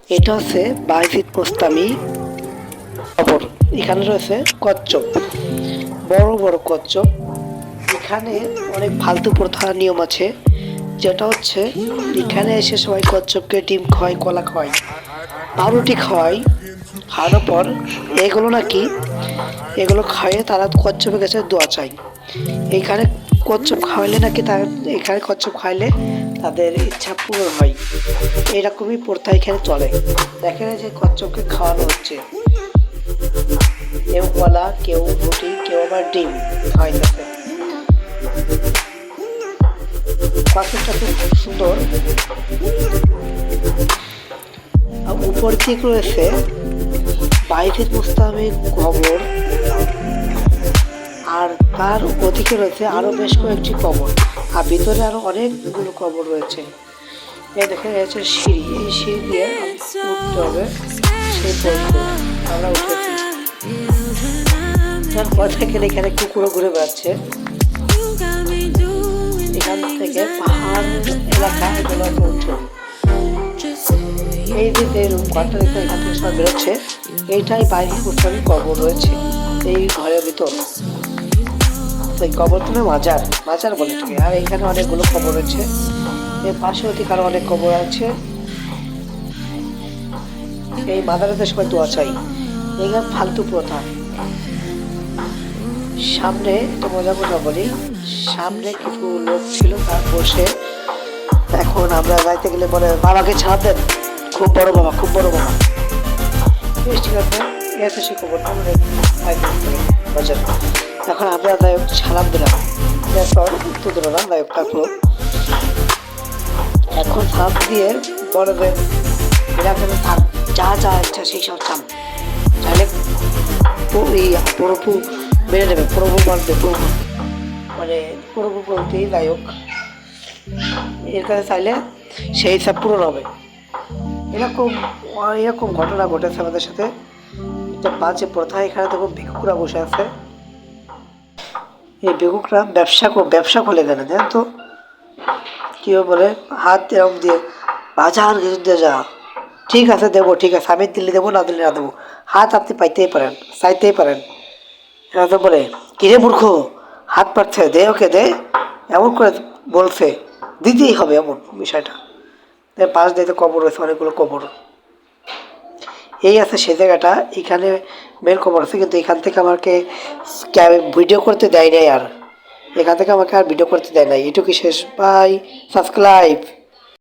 এটা হচ্ছে বাইজিদ বোস্তামি কবর। এখানে রয়েছে কচ্ছপ, বড় বড় কচ্ছপ। এখানে অনেক ফালতু প্রথা নিয়ম আছে, যেটা হচ্ছে এখানে এসে সবাই কচ্ছপকে ডিম খাওয়ায়, কলা খাওয়ায়, পাউরুটি খাওয়ায়। খাওয়ানোর পর এগুলো খাইয়ে তারা কচ্ছপের কাছে দোয়া চায়। এখানে কচ্ছপ খাওয়াইলে নাকি এখানে কচ্ছপ খাইলে তাদের ইচ্ছা পূরণ হয়। এরকমই প্রথা এখানে চলে। দেখেন যে কচ্ছপকে খাওয়ানো হচ্ছে, কেউ কলা, কেউ রুটি, কেউ আবার ডিম খাওয়াইতেছে। কচ্ছপটা খুব সুন্দর। উপর দিক রয়েছে বাইজিদ বোস্তামির কবর, আর তার ওদিকে রয়েছে আরো বেশ কয়েকটি কবর, আর ভিতরে আরো অনেকগুলো কবর রয়েছে। এই দেখে রয়েছে সিঁড়ি, এই সিঁড়ি দিয়ে উঠতে হবে। সেই পর্যন্ত আমরা উঠেছি। তারপর থেকে এখানে কুকুরও ঘুরে বেড়াচ্ছে। এখান থেকে পাহাড় এলাকা এগুলো উঠছে। এই যে রুম ঘরটা দেখে এখান থেকে সবাই বেরোচ্ছে, এইটাই বাইজিদ বোস্তামির কবর রয়েছে এই ঘরের ভিতর। এই কবরটা মাজার মাজার বলে থাকে। আর এখানে অনেকগুলো কবর রয়েছে, এর পাশে ওদিকে আরো অনেক কবর আছে। এই মাজারেতে সবাই দোয়া চাই। এখানে ফালতু প্রথা। সামনে একটা মজার কথা বলি, সামনে কিছু লোক ছিল তার বসে। এখন আমরা যাইতে গেলে বলে বাবাকে ছাড় দেন, খুব বড় বাবা, খুব বড় বাবা। ঠিক আছে, এসে সে কবরটা আমাদের বাজার। এখন আমরা নায়ক সালাম দিলাম, এরপর উত্তর দিল না, নায়ক থাকলো। এখন সালাম দিয়ে বলে যে থাক, যা যা ইচ্ছা সেই সব চান, চাইলে প্রভু মেনে নেবে, প্রভু মানবে, প্রভু মানে প্রভু বলতে নায়ক এর কাছে চাইলে সেই সব পূরণ হবে। এরকম এরকম ঘটনা ঘটেছে আমাদের সাথে। একটা বাজে প্রথা। এখানে দেখো ভিক্ষুকরা বসে আছে। এই ভিক্ষুকরা ব্যবসা খুলে দেন, জানেন তো কি বলে, হাত এরকম দিয়ে বাজার কিছু দিয়ে যা, ঠিক আছে দেবো, ঠিক আছে আমি দিল্লি দেবো, না দিল্লি না দেবো, হাত আপনি পাইতেই পারেন, চাইতেই পারেন। এরা তো বলে কিরে মূর্খ, হাত পাচ্ছে, দে ওকে দে, এমন করে বলছে, দিতেই হবে এমন বিষয়টা। পাশ দিয়ে তো কবর রয়েছে, অনেকগুলো কবর। এই আছে সে জায়গাটা, এখানে মেন কবর আছে, কিন্তু এখান থেকে আমাকে ভিডিও করতে দেয় নাই। আর এখান থেকে আমাকে আর ভিডিও করতে দেয় নাই। এটুকু শেষ, বাই, সাবস্ক্রাইব।